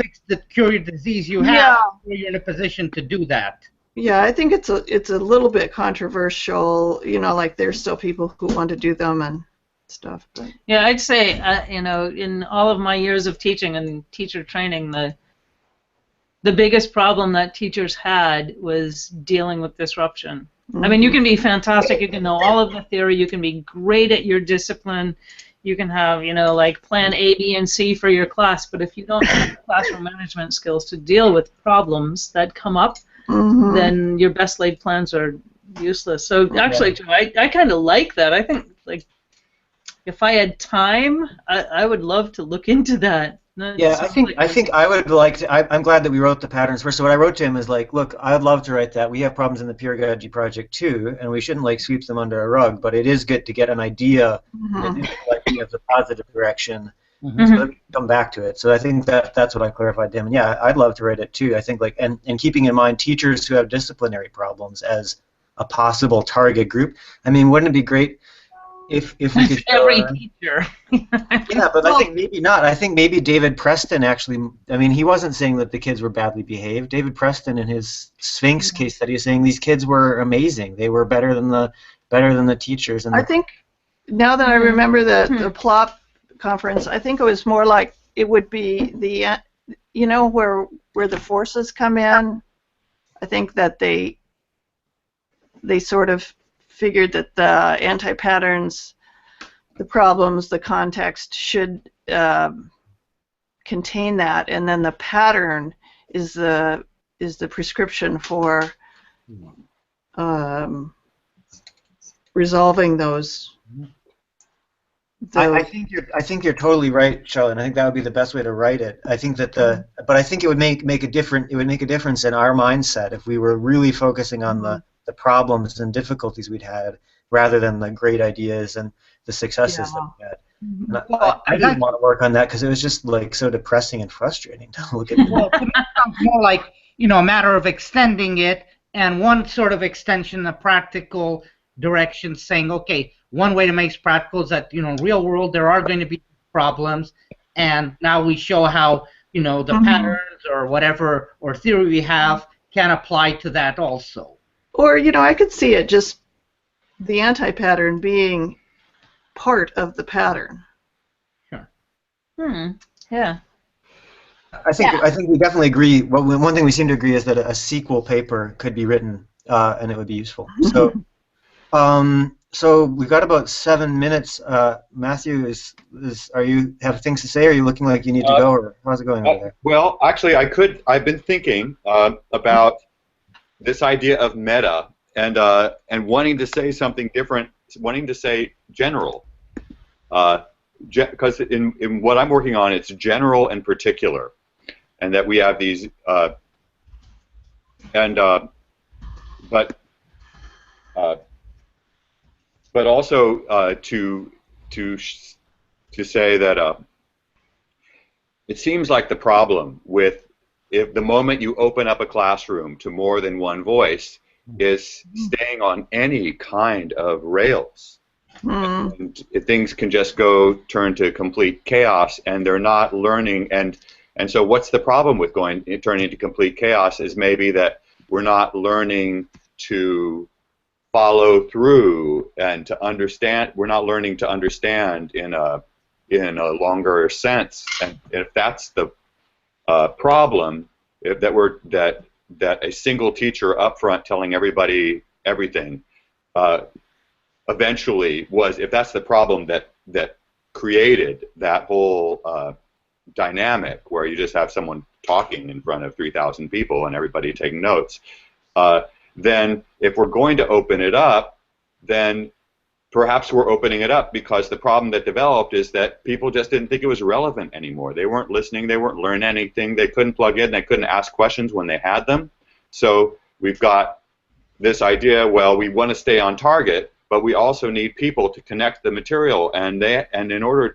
cure your disease you have. Before you're in a position to do that.
Yeah, I think it's a little bit controversial. You know, like there's still people who want to do them and stuff. But.
Yeah, I'd say you know, in all of my years of teaching and teacher training, the biggest problem that teachers had was dealing with disruption. I mean, you can be fantastic, you can know all of the theory, you can be great at your discipline, you can have, you know, like plan A, B, and C for your class, but if you don't have classroom management skills to deal with problems that come up, then your best laid plans are useless. So actually, Joe, I kind of like that. I think, like, if I had time, I would love to look into that.
Yeah, I think I would like to. I'm glad that we wrote the patterns first. So what I wrote to him is like, look, I'd love to write that. We have problems in the Peeragogy project too, and we shouldn't like sweep them under a rug. But it is good to get an idea, an idea of the positive direction, so that we can come back to it. So I think that's what I clarified to him. And yeah, I'd love to write it too. I think like and keeping in mind teachers who have disciplinary problems as a possible target group. I mean, wouldn't it be great? If we could
every teacher.
Yeah, but I think maybe not. I think maybe David Preston actually. I mean, he wasn't saying that the kids were badly behaved. David Preston, in his Sphinx case study, is saying these kids were amazing. They were better than the teachers. And
I think now that I remember the plop conference, I think it was more like it would be the you know where the forces come in. I think that they sort of figured that the anti-patterns, the problems, the context should contain that, and then the pattern is the prescription for resolving those.
I think you're totally right, Charlotte. And I think that would be the best way to write it. I think that but I think it would make a difference in our mindset if we were really focusing on the problems and difficulties we'd had rather than the great ideas and the successes that we had. Well, I didn't want to work on that because it was just like so depressing and frustrating to look at.
Well, to me it sounds more like, you know, a matter of extending it, and one sort of extension, the practical direction, saying, okay, one way to make it practical is that, you know, in real world there are going to be problems, and now we show how, you know, the patterns or whatever or theory we have can apply to that also.
Or, you know, I could see it just the anti-pattern being part of the pattern.
Sure.
Yeah.
I think we definitely agree. Well, one thing we seem to agree is that a sequel paper could be written, and it would be useful. So, so we've got about 7 minutes. Matthew, are you have things to say? Or are you looking like you need to go, or how's it going over there?
Well, actually, I've been thinking about this idea of meta and wanting to say something different, wanting to say general, because in what I'm working on, it's general and particular, and that we have these but uh, but also to say that it seems like the problem with if the moment you open up a classroom to more than one voice is staying on any kind of rails. And things can just go turn to complete chaos, and they're not learning. And so, what's the problem with turning into complete chaos? Is maybe that we're not learning to follow through and to understand. We're not learning to understand in a longer sense. And if that's the problem, that a single teacher up front telling everybody everything. Eventually was, if that's the problem that created that whole dynamic where you just have someone talking in front of 3,000 people and everybody taking notes, then if we're going to open it up, then perhaps we're opening it up because the problem that developed is that people just didn't think it was relevant anymore. They weren't listening, they weren't learning anything, they couldn't plug in, they couldn't ask questions when they had them. So we've got this idea, well, we want to stay on target, but we also need people to connect the material, and in order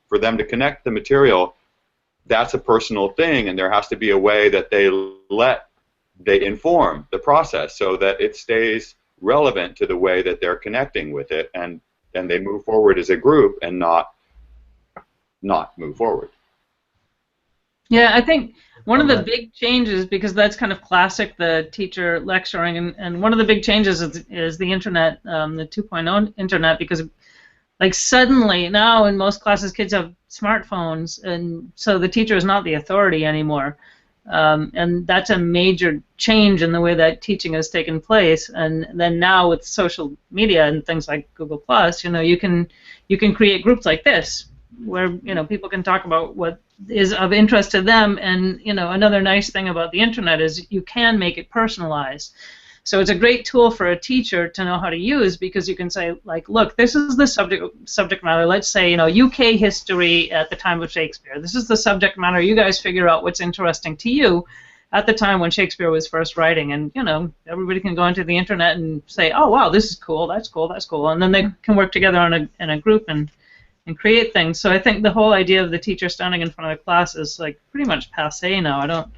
for them to connect the material, that's a personal thing, and there has to be a way that they inform the process so that it stays relevant to the way that they're connecting with it, and they move forward as a group and not move forward.
Yeah, I think one of the big changes, because that's kind of classic, the teacher lecturing, and one of the big changes is the internet, the 2.0 internet, because like suddenly now in most classes kids have smartphones, and so the teacher is not the authority anymore. And that's a major change in the way that teaching has taken place. And then now with social media and things like Google+, you can create groups like this where people can talk about what is of interest to them. And another nice thing about the internet is you can make it personalized. So it's a great tool for a teacher to know how to use, because you can say, like, look, this is the subject matter. Let's say, UK history at the time of Shakespeare. This is the subject matter. You guys figure out what's interesting to you at the time when Shakespeare was first writing. And, everybody can go into the internet and say, oh, wow, this is cool, that's cool, that's cool. And then they can work together in a group and create things. So I think the whole idea of the teacher standing in front of the class is, like, pretty much passé now.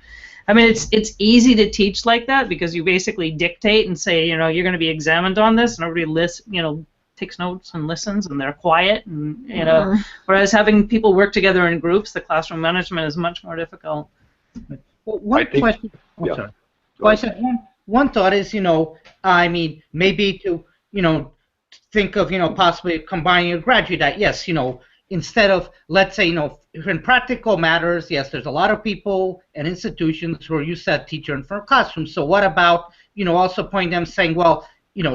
It's easy to teach like that because you basically dictate and say, you're going to be examined on this, and everybody takes notes and listens, and they're quiet, and whereas having people work together in groups, the classroom management is much more difficult.
Well, one question. Sorry. Well, I said one thought is, maybe to, think of, possibly combining a graduate that, yes, instead of, let's say, in practical matters, yes, there's a lot of people and institutions who are used to teacher in front of classrooms. So what about, also pointing them saying, well,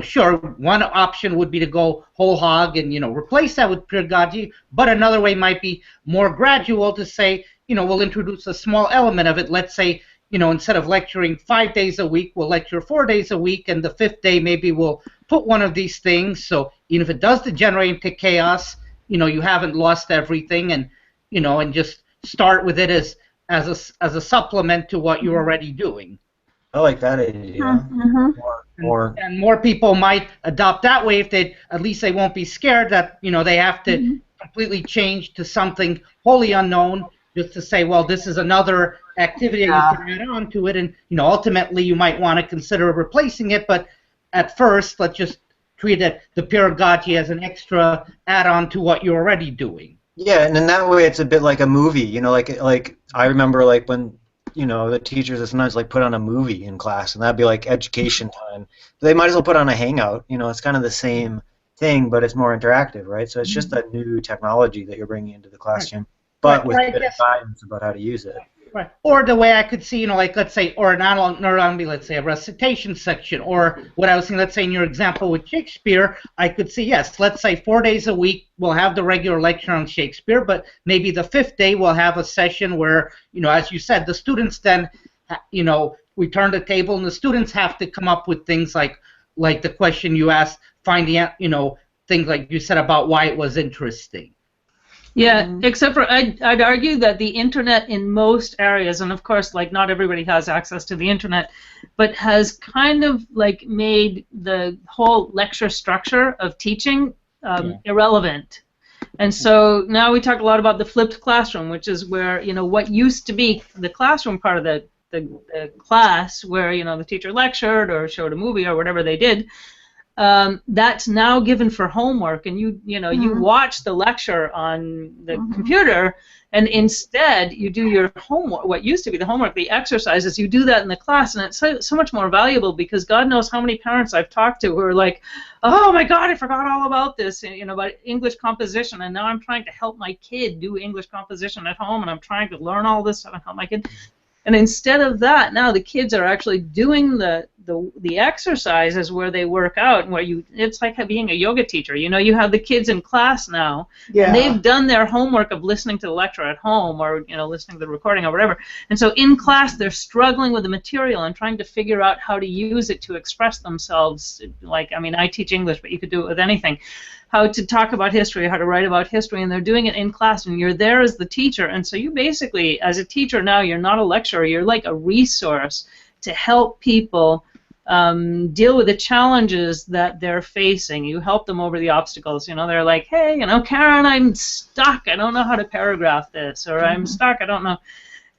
sure, one option would be to go whole hog and, replace that with pedagogy, but another way might be more gradual to say, we'll introduce a small element of it. Let's say, instead of lecturing 5 days a week, we'll lecture 4 days a week, and the 5th day maybe we'll put one of these things. So even if it does degenerate into chaos, you haven't lost everything, and and just start with it as a supplement to what you're already doing.
I like that idea.
And more people might adopt that way if at least they won't be scared that they have to completely change to something wholly unknown, just to say, well, this is another activity you can add on to it, and ultimately you might want to consider replacing it, but at first let's just treat the pedagogy as an extra add-on to what you're already doing.
Yeah, and in that way, it's a bit like a movie. Like I remember, like when the teachers would sometimes like put on a movie in class, and that'd be like education time. They might as well put on a hangout. It's kind of the same thing, but it's more interactive, right? So it's just a new technology that you're bringing into the classroom, but with a bit of guidance about how to use it.
Right. Or the way I could see, like, let's say, or not only, let's say, a recitation section, or what I was saying, let's say in your example with Shakespeare, I could see, yes, let's say 4 days a week we'll have the regular lecture on Shakespeare, but maybe the 5th day we'll have a session where, as you said, the students then, we turn the table and the students have to come up with things like the question you asked, finding out, things like you said about why it was interesting.
Yeah, except for I'd argue that the internet in most areas, and of course, like not everybody has access to the internet, but has kind of like made the whole lecture structure of teaching irrelevant. And so now we talk a lot about the flipped classroom, which is where, you know, what used to be the classroom part of the class, where, you know, the teacher lectured or showed a movie or whatever they did, that's now given for homework, and you know you watch the lecture on the computer, and instead you do your homework. What used to be the homework, the exercises, you do that in the class, and it's so much more valuable, because God knows how many parents I've talked to who are like, oh my God, I forgot all about this, you know, about English composition, and now I'm trying to help my kid do English composition at home, and I'm trying to learn all this stuff and help my kid. And instead of that, now the kids are actually doing the exercises where they work out, and where it's like being a yoga teacher. You know, you have the kids in class now, and they've done their homework of listening to the lecture at home, or, you know, listening to the recording or whatever. And so in class, they're struggling with the material and trying to figure out how to use it to express themselves. Like, I mean, I teach English, but you could do it with anything. How to talk about history, how to write about history, and they're doing it in class, and you're there as the teacher. And so you basically, as a teacher now, you're not a lecturer, you're like a resource to help people deal with the challenges that they're facing. You help them over the obstacles. You know, they're like, hey, you know, Karen, I'm stuck, I don't know how to paragraph this, or I'm stuck, I don't know.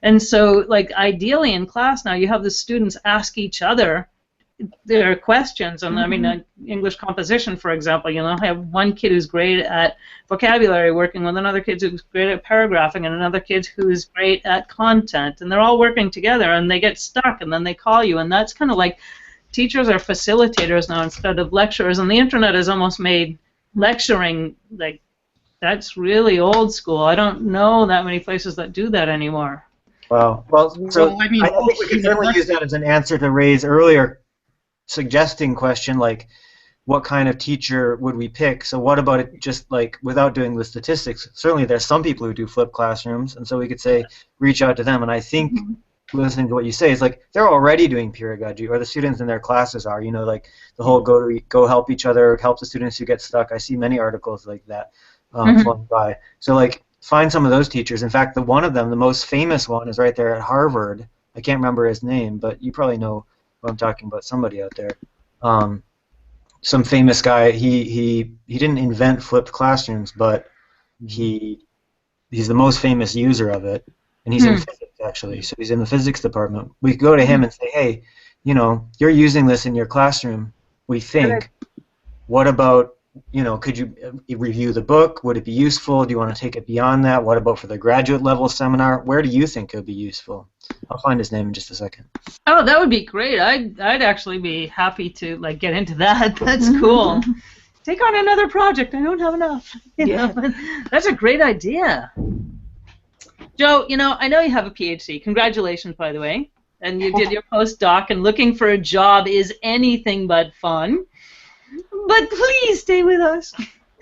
And so, like, ideally in class now, you have the students ask each other their questions. And I mean, English composition, for example, you know, I have one kid who's great at vocabulary, working with another kid who's great at paragraphing, and another kid who's great at content, and they're all working together, and they get stuck, and then they call you, and that's kind of like, teachers are facilitators now instead of lecturers, and the internet has almost made lecturing, like, that's really old school. I don't know that many places that do that anymore.
Well, so I mean, I think we could certainly use that as an answer to Ray's earlier suggesting question, like, what kind of teacher would we pick? So what about it, just like, without doing the statistics? Certainly there's some people who do flipped classrooms, and so we could say reach out to them. And I think listening to what you say is like, they're already doing peeragogy, or the students in their classes are, you know, like the whole go help each other, help the students who get stuck. I see many articles like that flowing by. So like, find some of those teachers. In fact, one of them, the most famous one, is right there at Harvard. I can't remember his name, but you probably know who I'm talking about, somebody out there. Some famous guy. He didn't invent flipped classrooms, but he's the most famous user of it, and he's in physics, actually. So he's in the physics department. We could go to him and say, hey, you know, you're using this in your classroom, we think. What about, you know, could you review the book? Would it be useful? Do you want to take it beyond that? What about for the graduate level seminar? Where do you think it would be useful? I'll find his name in just a second. Oh,
that would be great. I'd actually be happy to, like, get into that. That's cool. Take on another project. I don't have enough. You know? That's a great idea. Joe, you know, I know you have a PhD. Congratulations, by the way. And you did your postdoc, and looking for a job is anything but fun. But please stay with us.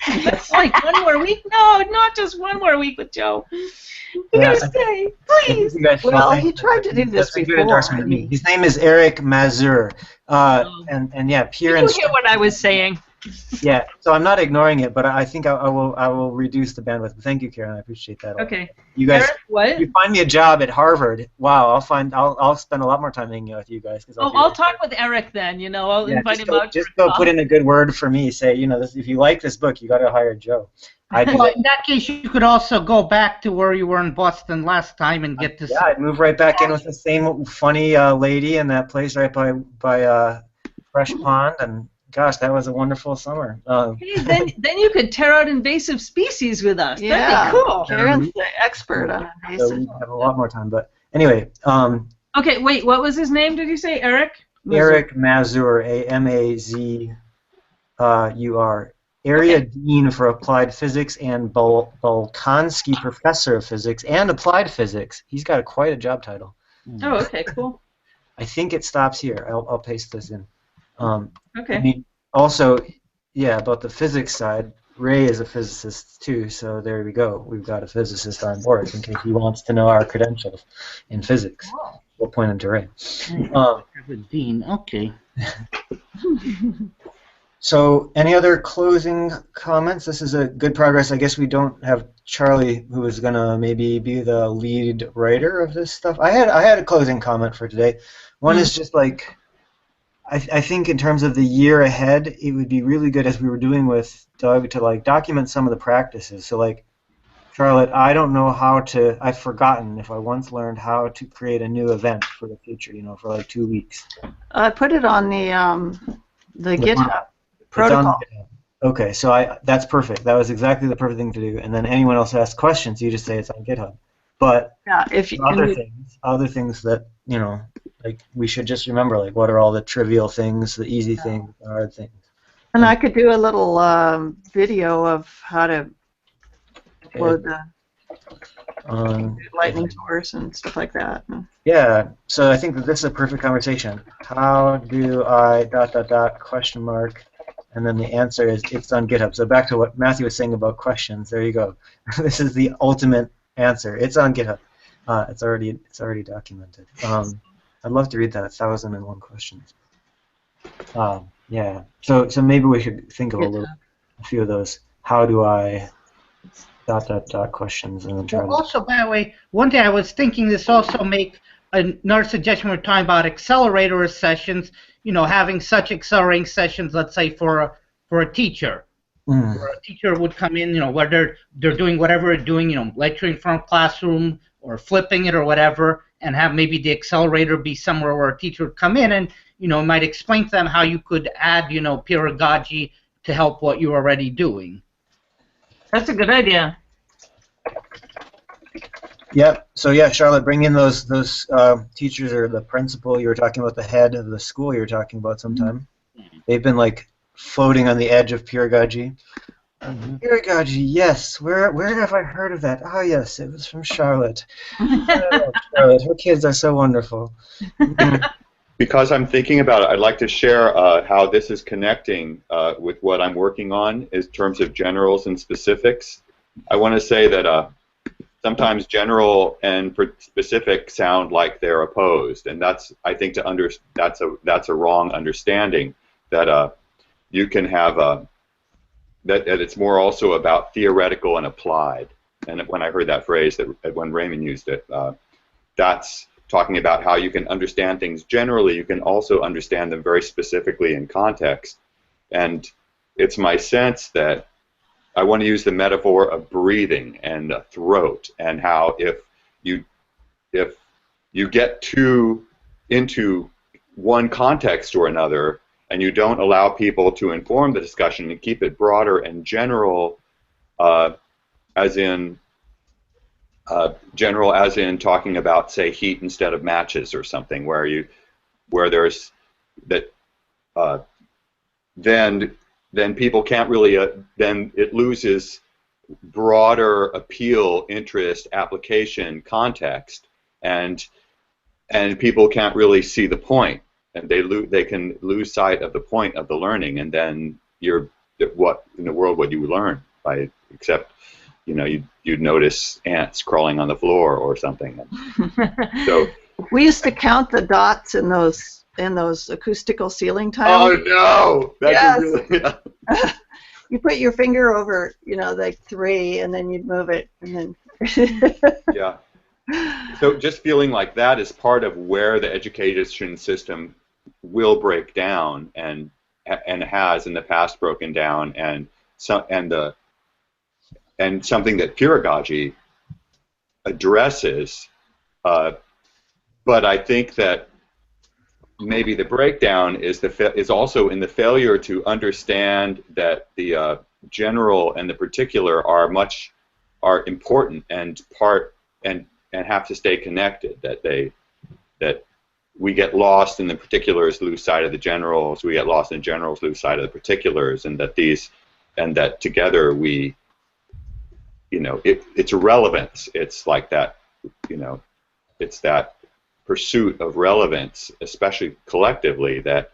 It's like one more week. No, not just one more week with Joe. You gotta stay, please.
Well, he tried to do this before.
His name is Eric Mazur, and yeah,
Did you hear what I was saying?
Yeah, so I'm not ignoring it, but I think I will reduce the bandwidth. Thank you, Karen. I appreciate that.
Okay.
You guys,
Eric, what?
You find me a job at Harvard. Wow, I'll spend a lot more time hanging out with you guys.
I'll talk with Eric then. You know, I'll invite him out.
Just go put in a good word for me. Say, you know, if you like this book, you got to hire Joe.
Well, in that case, you could also go back to where you were in Boston last time and get this.
Yeah, I'd move right back in with the same funny lady in that place right by Fresh Pond, and gosh, that was a wonderful summer.
Hey, then you could tear out invasive species with us. That'd be cool.
Karen's the expert on invasive.
So we have a lot more time, but anyway.
Okay, wait. What was his name? Did you say Eric?
Eric Mazur, Amazur. Area Dean for Applied Physics and Bolkonski Professor of Physics and Applied Physics. He's got quite a job title.
Oh, okay, cool.
I think it stops here. I'll paste this in.
Okay.
I mean, also, yeah, about the physics side, Ray is a physicist too, so there we go. We've got a physicist on board in case he wants to know our credentials in physics.
Oh.
We'll point him to Ray.
Dean, okay.
So, any other closing comments? This is a good progress. I guess we don't have Charlie, who is gonna maybe be the lead writer of this stuff. I had a closing comment for today. One is just like I think in terms of the year ahead, it would be really good, as we were doing with Doug, to like document some of the practices. So like Charlotte, I don't know how to. I've forgotten if I once learned how to create a new event for the future. For like 2 weeks.
I put it on the GitHub
It's on
protocol.
GitHub. Okay, so that's perfect. That was exactly the perfect thing to do. And then anyone else asks questions, you just say it's on GitHub. But
Yeah, if you,
other things that like we should just remember, like what are all the trivial things, the easy things, the hard things.
and I could do a little video of how to load the lightning source and stuff like that.
Yeah, so I think that this is a perfect conversation. How do I ... question mark, and then the answer is it's on GitHub. So back to what Matthew was saying about questions. There you go. This is the ultimate answer. It's on GitHub. It's already documented. I'd love to read that 1,001 questions. Yeah. So maybe we should think of a few of those. How do I ... questions, and then try.
Well, also, by the way, one thing I was thinking, this also make another suggestion. We're talking about accelerator sessions. Having such accelerating sessions, let's say for a teacher, where a teacher would come in, where they're doing whatever they're doing, lecturing from a classroom or flipping it or whatever, and have maybe the accelerator be somewhere where a teacher would come in and might explain to them how you could add peeragogy to help what you're already doing.
That's a good idea.
Yep. So yeah, Charlotte, bring in those teachers or the principal you were talking about, the head of the school you were talking about sometime. They've been like floating on the edge of peeragogy. Peeragogy, yes. Where have I heard of that? Oh yes, it was from Charlotte. Charlotte, her kids are so wonderful.
Because I'm thinking about it, I'd like to share how this is connecting with what I'm working on in terms of generals and specifics. I want to say that sometimes general and specific sound like they're opposed, and I think that's a wrong understanding. That you can have that it's more also about theoretical and applied. And when I heard that phrase, that when Raymond used it, that's talking about how you can understand things generally. You can also understand them very specifically in context. And it's my sense that I want to use the metaphor of breathing and a throat, and how if you get into one context or another, and you don't allow people to inform the discussion and keep it broader and general, as in talking about, say, heat instead of matches or something, where there's that, then people can't really, then it loses broader appeal, interest, application, context, and people can't really see the point, and they can lose sight of the point of the learning, and then what in the world would you learn by, except you'd notice ants crawling on the floor or something. So
we used to count the dots in those acoustical ceiling tiles.
Oh no! That's really.
You put your finger over, like 3, and then you'd move it, and then.
Yeah. So just feeling like that is part of where the education system will break down, and has in the past broken down, and something that peeragogy addresses. But I think that maybe the breakdown is also in the failure to understand that the general and the particular are important and have to stay connected. That we get lost in the particulars, lose sight of the generals. We get lost in generals, lose sight of the particulars, and that together we, it's relevance. It's like that, it's that pursuit of relevance, especially collectively, that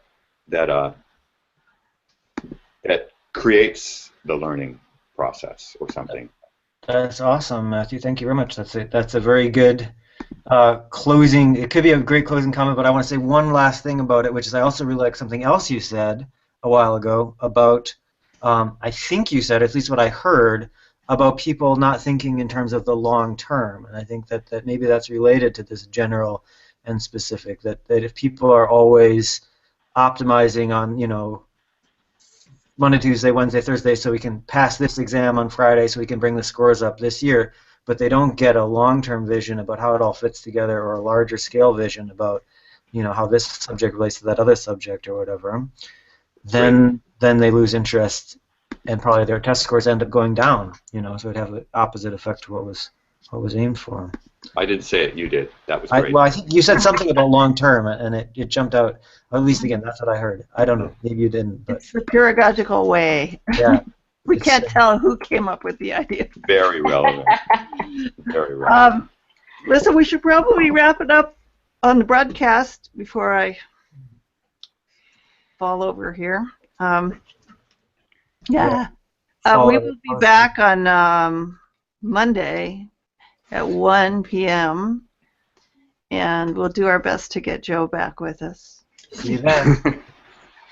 creates the learning process or something.
That's awesome, Matthew. Thank you very much. That's a very good closing. It could be a great closing comment, but I want to say one last thing about it, which is I also really like something else you said a while ago about, I think you said, at least what I heard, about people not thinking in terms of the long term. And I think that maybe that's related to this general and specific, that if people are always optimizing on, Monday, Tuesday, Wednesday, Thursday, so we can pass this exam on Friday so we can bring the scores up this year, but they don't get a long-term vision about how it all fits together, or a larger scale vision about, how this subject relates to that other subject or whatever, then they lose interest, and probably their test scores end up going down, so it'd have the opposite effect to what was aimed for.
I didn't say it. You did. That was great.
Well, I think you said something about long-term, and it jumped out. At least, again, that's what I heard. I don't know. Maybe you didn't. But
It's the pedagogical way.
yeah.
We can't tell who came up with the idea.
Very relevant. Very relevant.
Listen, we should probably wrap it up on the broadcast before I fall over here. Yeah. We will be back on Monday at 1 p.m. and we'll do our best to get Joe back with us.
See you then.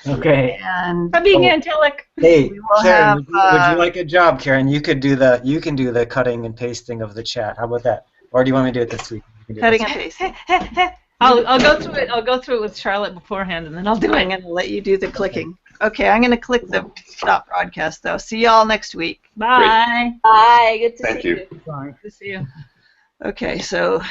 Okay.
And
I'm being angelic.
Hey,
we will
Karen,
have,
would you like a job, Karen? You can do the cutting and pasting of the chat. How about that? Or do you want me to do it this week? You can do it
cutting
this
and
week.
pasting.
I'll go through it. I'll go through it with Charlotte beforehand, and then I'll do
I'm
it.
going to let you do the clicking. Okay, I'm going to click the stop broadcast, though. See y'all next week.
Bye.
Bye. Good to
Thank
see
you.
you.
Good to see you.
Okay, so